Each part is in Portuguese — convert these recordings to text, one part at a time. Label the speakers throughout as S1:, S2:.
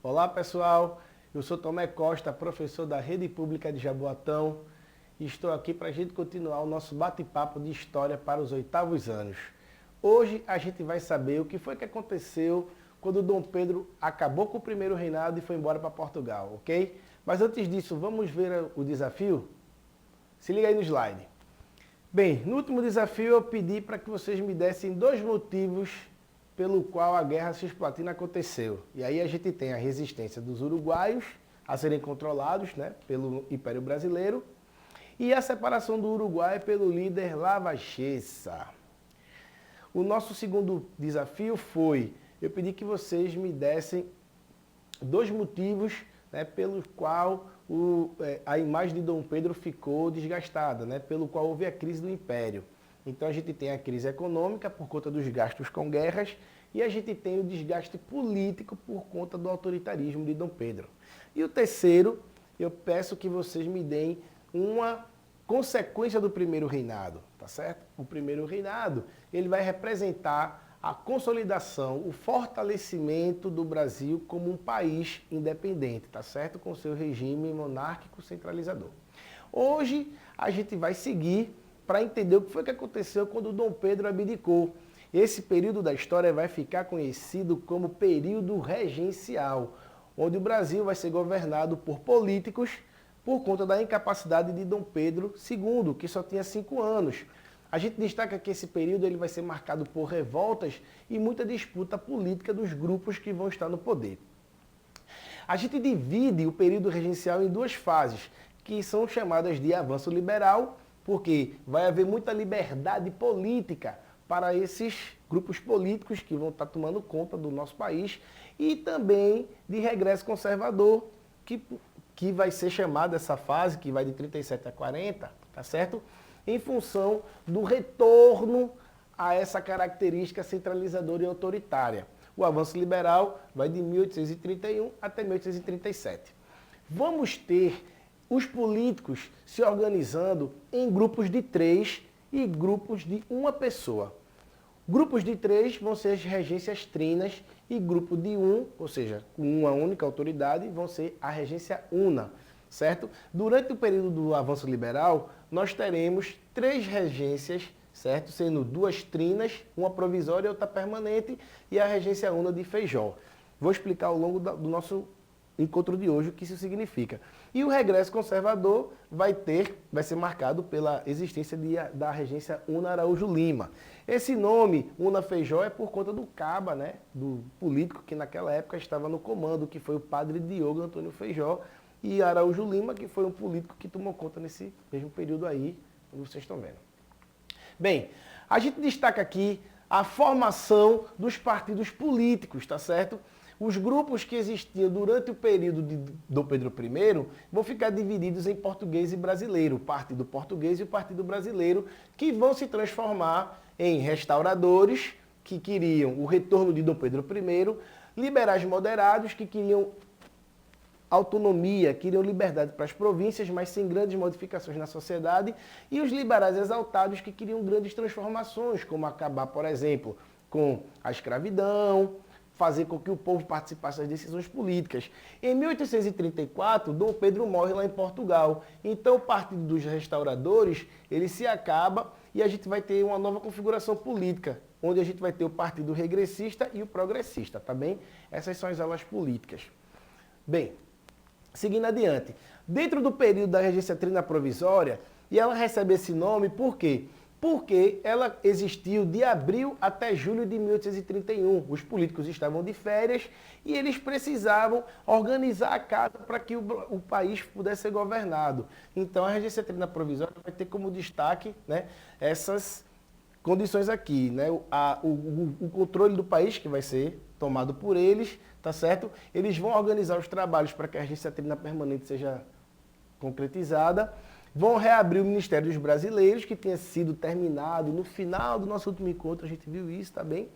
S1: Olá pessoal, eu sou Tomé Costa, professor da Rede Pública de Jaboatão e estou aqui para a gente continuar o nosso bate-papo de história para os 8º anos. Hoje a gente vai saber o que foi que aconteceu quando Dom Pedro acabou com o primeiro reinado e foi embora para Portugal, ok? Mas antes disso, vamos ver o desafio? Se liga aí no slide. Bem, no último desafio eu pedi para que vocês me dessem 2 motivos pelo qual a Guerra Cisplatina aconteceu. E aí a gente tem a resistência dos uruguaios a serem controlados, né, pelo Império Brasileiro e a separação do Uruguai pelo líder Lavachessa. O nosso segundo desafio foi, eu pedi que vocês me dessem 2 motivos, né, pelo qual a imagem de Dom Pedro ficou desgastada, né, pelo qual houve a crise do Império. Então a gente tem a crise econômica por conta dos gastos com guerras e a gente tem o desgaste político por conta do autoritarismo de Dom Pedro. E o terceiro, eu peço que vocês me deem uma consequência do primeiro reinado, tá certo? O primeiro reinado, ele vai representar a consolidação, o fortalecimento do Brasil como um país independente, tá certo? Com seu regime monárquico centralizador. Hoje a gente vai seguir para entender o que foi que aconteceu quando Dom Pedro abdicou. Esse período da história vai ficar conhecido como período regencial, onde o Brasil vai ser governado por políticos por conta da incapacidade de Dom Pedro II, que só tinha 5 anos. A gente destaca que esse período ele vai ser marcado por revoltas e muita disputa política dos grupos que vão estar no poder. A gente divide o período regencial em 2 fases, que são chamadas de avanço liberal, porque vai haver muita liberdade política para esses grupos políticos que vão estar tomando conta do nosso país, e também de regresso conservador, que vai ser chamada essa fase, que vai de 37 a 40, tá certo? Em função do retorno a essa característica centralizadora e autoritária. O avanço liberal vai de 1831 até 1837. Vamos ter os políticos se organizando em grupos de 3 e grupos de 1 pessoa. Grupos de 3 vão ser as regências trinas e grupo de 1, ou seja, com uma única autoridade, vão ser a regência una, certo? Durante o período do avanço liberal, nós teremos 3 regências, certo? Sendo 2 trinas, uma provisória e outra permanente, e a regência una de Feijó. Vou explicar ao longo do nosso encontro de hoje o que isso significa. E o regresso conservador vai ser marcado pela existência da regência Una Araújo Lima. Esse nome, Una Feijó, é por conta do caba, né, do político que naquela época estava no comando, que foi o padre Diogo Antônio Feijó, e Araújo Lima, que foi um político que tomou conta nesse mesmo período aí, como vocês estão vendo. Bem, a gente destaca aqui a formação dos partidos políticos, tá certo? Os grupos que existiam durante o período de Dom Pedro I vão ficar divididos em português e brasileiro, o Partido Português e o Partido Brasileiro, que vão se transformar em restauradores, que queriam o retorno de Dom Pedro I, liberais moderados, que queriam autonomia, queriam liberdade para as províncias, mas sem grandes modificações na sociedade, e os liberais exaltados, que queriam grandes transformações, como acabar, por exemplo, com a escravidão, fazer com que o povo participasse das decisões políticas. Em 1834, Dom Pedro morre lá em Portugal. Então, o Partido dos Restauradores, ele se acaba e a gente vai ter uma nova configuração política, onde a gente vai ter o Partido Regressista e o Progressista, tá bem? Essas são as alas políticas. Bem, seguindo adiante. Dentro do período da regência trina provisória, e ela recebe esse nome por quê? Porque ela existiu de abril até julho de 1831. Os políticos estavam de férias e eles precisavam organizar a casa para que o país pudesse ser governado. Então a regência trina provisória vai ter como destaque, né, essas condições aqui, né? O controle do país que vai ser tomado por eles, tá certo? Eles vão organizar os trabalhos para que a regência trina permanente seja concretizada. Vão reabrir o Ministério dos Brasileiros, que tinha sido terminado no final do nosso último encontro, a gente viu isso, tá bem?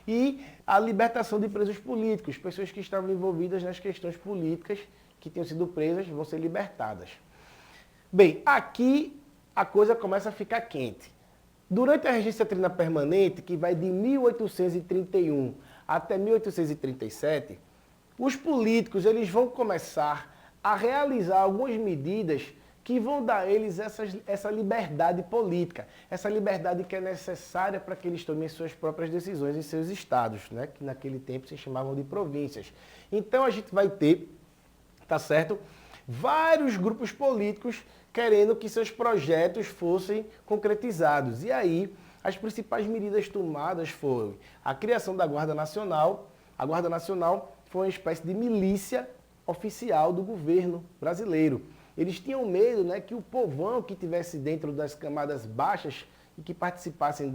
S1: E a libertação de presos políticos, pessoas que estavam envolvidas nas questões políticas, que tinham sido presas, vão ser libertadas. Bem, aqui a coisa começa a ficar quente. Durante a regência trina permanente, que vai de 1831 até 1837, os políticos eles vão começar a realizar algumas medidas que vão dar a eles essa liberdade política, essa liberdade que é necessária para que eles tomem suas próprias decisões em seus estados, né? Que naquele tempo se chamavam de províncias. Então a gente vai ter, tá certo? Vários grupos políticos querendo que seus projetos fossem concretizados. E aí, as principais medidas tomadas foram a criação da Guarda Nacional. A Guarda Nacional foi uma espécie de milícia oficial do governo brasileiro. Eles tinham medo, né, que o povão que estivesse dentro das camadas baixas e que participassem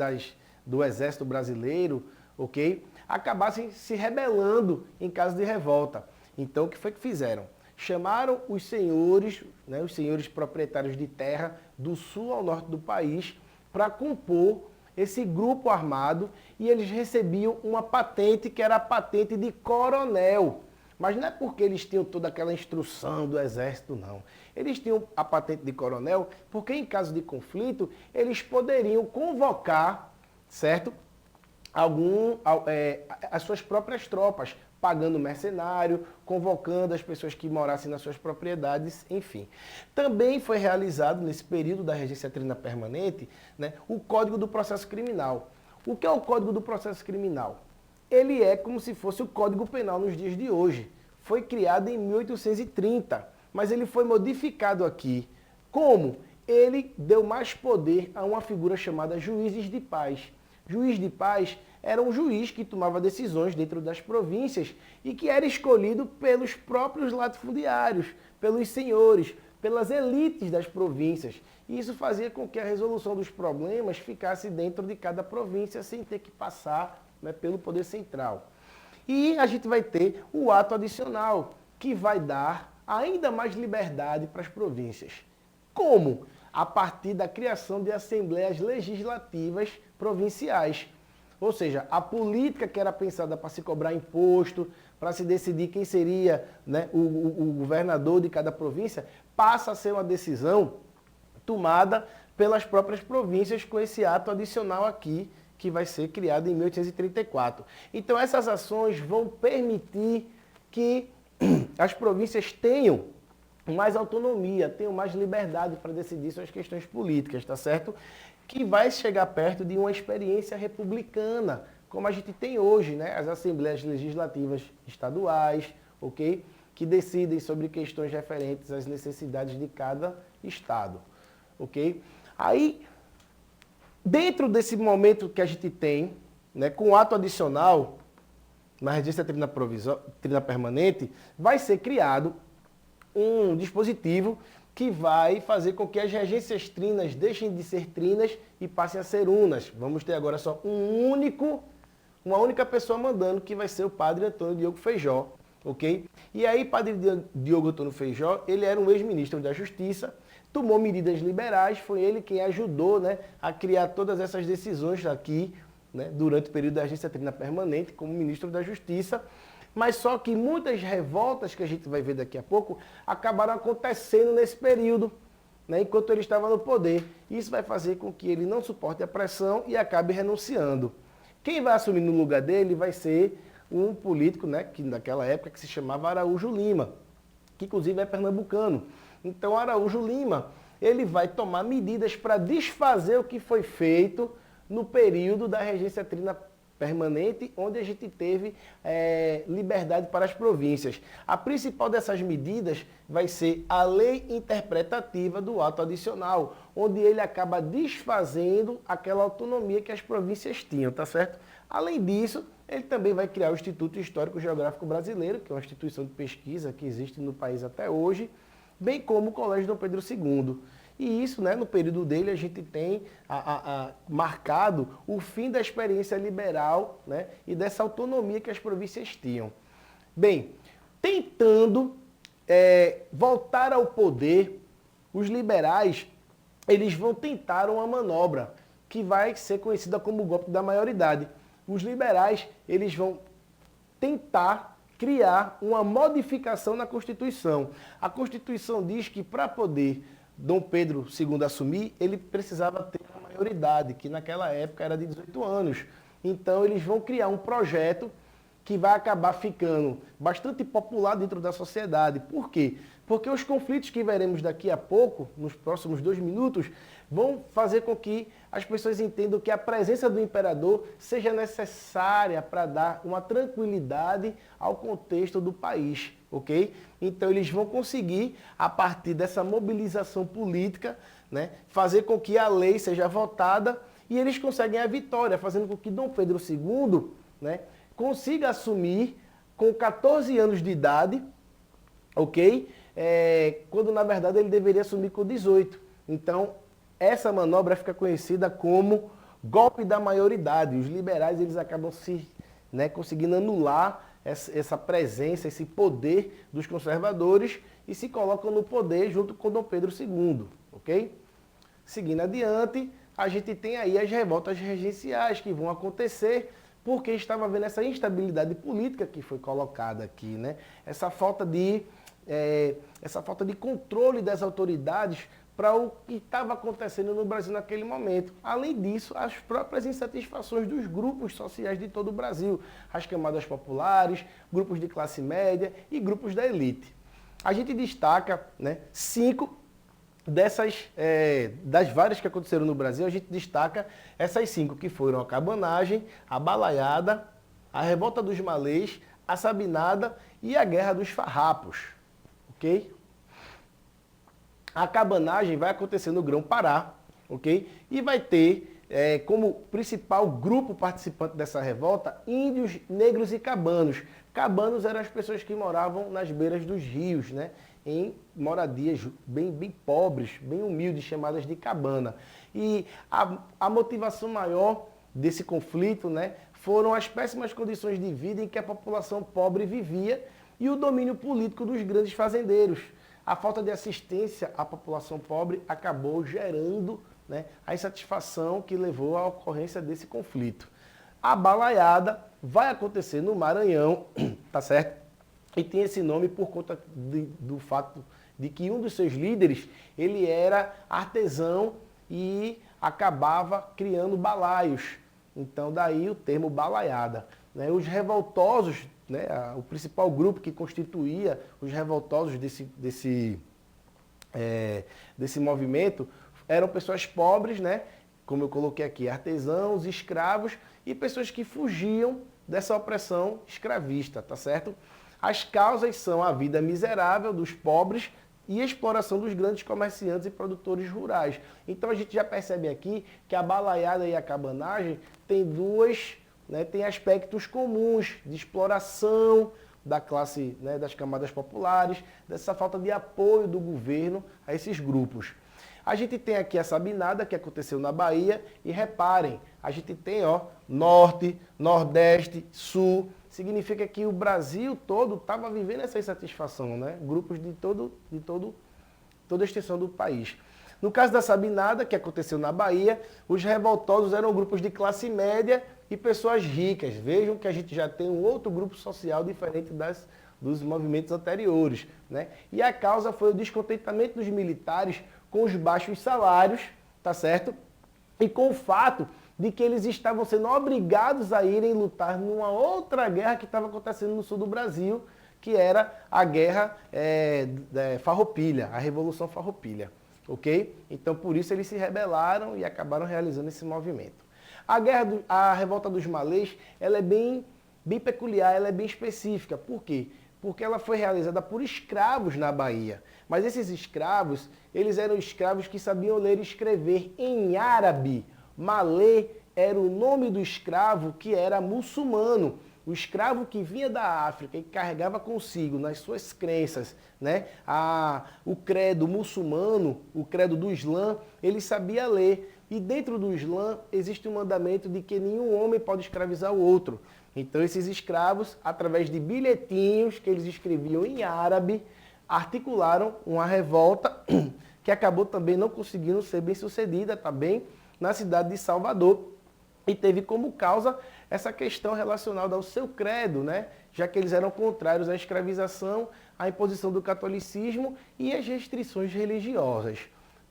S1: do exército brasileiro, ok, acabassem se rebelando em caso de revolta. Então, o que foi que fizeram? Chamaram os senhores, né, os senhores proprietários de terra do sul ao norte do país para compor esse grupo armado e eles recebiam uma patente que era a patente de coronel. Mas não é porque eles tinham toda aquela instrução do exército, não. Eles tinham a patente de coronel porque, em caso de conflito, eles poderiam convocar, certo? As suas próprias tropas, pagando mercenário, convocando as pessoas que morassem nas suas propriedades, enfim. Também foi realizado, nesse período da Regência Trina Permanente, né, o Código do Processo Criminal. O que é o Código do Processo Criminal? Ele é como se fosse o Código Penal nos dias de hoje. Foi criado em 1830, mas ele foi modificado aqui. Como? Ele deu mais poder a uma figura chamada juízes de paz. Juiz de paz era um juiz que tomava decisões dentro das províncias e que era escolhido pelos próprios latifundiários, pelos senhores, pelas elites das províncias. E isso fazia com que a resolução dos problemas ficasse dentro de cada província sem ter que passar, né, pelo poder central. E a gente vai ter o ato adicional, que vai dar ainda mais liberdade para as províncias. Como? A partir da criação de assembleias legislativas provinciais. Ou seja, a política que era pensada para se cobrar imposto, para se decidir quem seria, né, o governador de cada província, passa a ser uma decisão tomada pelas próprias províncias com esse ato adicional aqui, que vai ser criado em 1834. Então essas ações vão permitir que as províncias tenham mais autonomia, tenham mais liberdade para decidir suas questões políticas, tá certo? Que vai chegar perto de uma experiência republicana, como a gente tem hoje, né? As assembleias legislativas estaduais, ok? Que decidem sobre questões referentes às necessidades de cada estado, ok? Aí, dentro desse momento que a gente tem, né, com o ato adicional, na Regência Trina Permanente, vai ser criado um dispositivo que vai fazer com que as regências trinas deixem de ser trinas e passem a ser unas. Vamos ter agora só uma única pessoa mandando, que vai ser o padre Antônio Diogo Feijó, ok? E aí, padre Diogo Antônio Feijó, ele era um ex-ministro da Justiça, tomou medidas liberais, foi ele quem ajudou, né, a criar todas essas decisões aqui, né, durante o período da Regência Trina Permanente, como ministro da Justiça. Mas só que muitas revoltas que a gente vai ver daqui a pouco acabaram acontecendo nesse período, né, enquanto ele estava no poder. Isso vai fazer com que ele não suporte a pressão e acabe renunciando. Quem vai assumir no lugar dele vai ser um político, né, que naquela época que se chamava Araújo Lima, que inclusive é pernambucano. Então Araújo Lima, ele vai tomar medidas para desfazer o que foi feito no período da Regência Trina Permanente, onde a gente teve liberdade para as províncias. A principal dessas medidas vai ser a lei interpretativa do ato adicional, onde ele acaba desfazendo aquela autonomia que as províncias tinham, tá certo? Além disso, ele também vai criar o Instituto Histórico Geográfico Brasileiro, que é uma instituição de pesquisa que existe no país até hoje, bem como o Colégio Dom Pedro II. E isso, né, no período dele, a gente tem marcado o fim da experiência liberal, né, e dessa autonomia que as províncias tinham. Bem, tentando voltar ao poder, os liberais eles vão tentar uma manobra que vai ser conhecida como o golpe da maioridade. Os liberais eles vão tentar criar uma modificação na Constituição. A Constituição diz que para poder Dom Pedro II assumir, ele precisava ter a maioridade, que naquela época era de 18 anos. Então eles vão criar um projeto que vai acabar ficando bastante popular dentro da sociedade. Por quê? Porque os conflitos que veremos daqui a pouco, nos próximos 2 minutos, vão fazer com que as pessoas entendam que a presença do imperador seja necessária para dar uma tranquilidade ao contexto do país, ok? Então eles vão conseguir, a partir dessa mobilização política, né, fazer com que a lei seja votada e eles conseguem a vitória, fazendo com que Dom Pedro II, né, consiga assumir com 14 anos de idade, ok? Quando na verdade ele deveria assumir com 18. Então, essa manobra fica conhecida como golpe da maioridade. Os liberais eles acabam conseguindo anular essa presença, esse poder dos conservadores e se colocam no poder junto com Dom Pedro II, ok? Seguindo adiante, a gente tem aí as revoltas regenciais que vão acontecer porque estava havendo essa instabilidade política que foi colocada aqui, né? Essa falta de controle das autoridades para o que estava acontecendo no Brasil naquele momento. Além disso, as próprias insatisfações dos grupos sociais de todo o Brasil, as camadas populares, grupos de classe média e grupos da elite. A gente destaca, né, 5 das várias que aconteceram no Brasil, a gente destaca essas 5 que foram a cabanagem, a balaiada, a revolta dos malês, a sabinada e a guerra dos farrapos, ok? A cabanagem vai acontecer no Grão-Pará, ok? E vai ter como principal grupo participante dessa revolta índios, negros e cabanos. Cabanos eram as pessoas que moravam nas beiras dos rios, né? Em moradias bem pobres, bem humildes, chamadas de cabana. E a motivação maior desse conflito, né, foram as péssimas condições de vida em que a população pobre vivia e o domínio político dos grandes fazendeiros. A falta de assistência à população pobre acabou gerando, né, a insatisfação que levou à ocorrência desse conflito. A balaiada vai acontecer no Maranhão, tá certo? E tem esse nome por conta do fato de que um dos seus líderes, ele era artesão e acabava criando balaios. Então daí o termo balaiada, né? Os revoltosos, né, o principal grupo que constituía os revoltosos desse movimento eram pessoas pobres, né, como eu coloquei aqui, artesãos, escravos e pessoas que fugiam dessa opressão escravista, tá certo? As causas são a vida miserável dos pobres e a exploração dos grandes comerciantes e produtores rurais. Então a gente já percebe aqui que a balaiada e a cabanagem tem aspectos comuns de exploração da classe, né, das camadas populares, dessa falta de apoio do governo a esses grupos. A gente tem aqui a sabinada que aconteceu na Bahia e reparem, a gente tem norte, nordeste, sul, significa que o Brasil todo estava vivendo essa insatisfação, né? Grupos de toda a extensão do país. No caso da sabinada, que aconteceu na Bahia, os revoltosos eram grupos de classe média e pessoas ricas. Vejam que a gente já tem um outro grupo social diferente dos movimentos anteriores, né? E a causa foi o descontentamento dos militares com os baixos salários, tá certo? E com o fato de que eles estavam sendo obrigados a irem lutar numa outra guerra que estava acontecendo no sul do Brasil, que era a guerra Farroupilha, a Revolução Farroupilha, ok? Então por isso eles se rebelaram e acabaram realizando esse movimento. A revolta dos malês, ela é bem peculiar, ela é bem específica. Por quê? Porque ela foi realizada por escravos na Bahia. Mas esses escravos, eles eram escravos que sabiam ler e escrever em árabe. Malê era o nome do escravo que era muçulmano. O escravo que vinha da África e carregava consigo nas suas crenças, né, o credo muçulmano, o credo do Islã, ele sabia ler. E dentro do Islã existe um mandamento de que nenhum homem pode escravizar o outro. Então esses escravos, através de bilhetinhos que eles escreviam em árabe, articularam uma revolta que acabou também não conseguindo ser bem sucedida também na cidade de Salvador. E teve como causa essa questão relacionada ao seu credo, né? Já que eles eram contrários à escravização, à imposição do catolicismo e às restrições religiosas.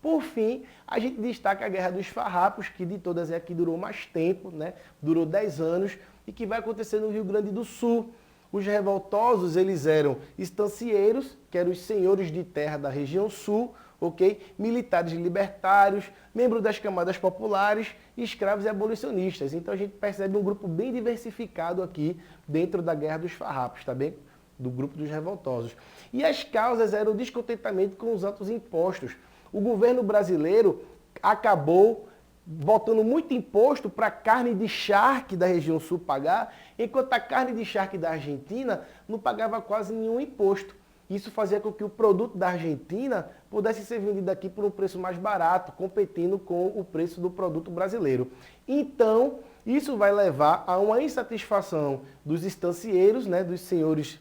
S1: Por fim, a gente destaca a Guerra dos Farrapos, que de todas é a que durou mais tempo, né? Durou 10 anos, e que vai acontecer no Rio Grande do Sul. Os revoltosos, eles eram estancieiros, que eram os senhores de terra da região sul, ok? Militares libertários, membros das camadas populares, escravos e abolicionistas. Então a gente percebe um grupo bem diversificado aqui dentro da Guerra dos Farrapos, tá bem? Do grupo dos revoltosos. E as causas eram o descontentamento com os altos impostos. O governo brasileiro acabou botando muito imposto para a carne de charque da região sul pagar, enquanto a carne de charque da Argentina não pagava quase nenhum imposto. Isso fazia com que o produto da Argentina pudesse ser vendido aqui por um preço mais barato, competindo com o preço do produto brasileiro. Então, isso vai levar a uma insatisfação dos estancieiros, né, dos senhores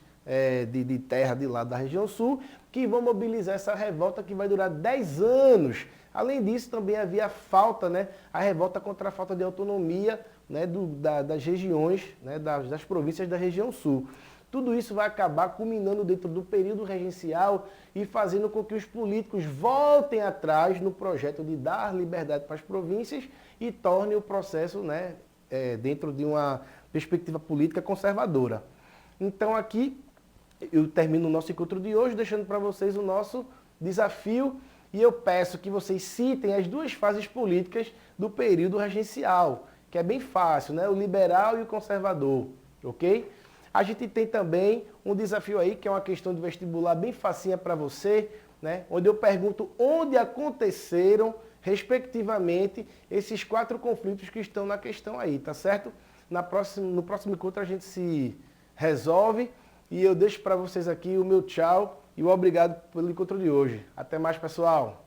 S1: de terra de lá da região sul, que vão mobilizar essa revolta que vai durar 10 anos. Além disso, também havia falta, né, a revolta contra a falta de autonomia, né, das regiões, né, das províncias da região sul. Tudo isso vai acabar culminando dentro do período regencial e fazendo com que os políticos voltem atrás no projeto de dar liberdade para as províncias e tornem o processo, né, dentro de uma perspectiva política conservadora. Então aqui eu termino o nosso encontro de hoje deixando para vocês o nosso desafio e eu peço que vocês citem as duas fases políticas do período regencial, que é bem fácil, né? O liberal e o conservador, ok? A gente tem também um desafio aí, que é uma questão de vestibular bem facinha para você, né? Onde eu pergunto onde aconteceram, respectivamente, esses 4 conflitos que estão na questão aí, tá certo? No próximo encontro a gente se resolve e eu deixo para vocês aqui o meu tchau e o obrigado pelo encontro de hoje. Até mais, pessoal!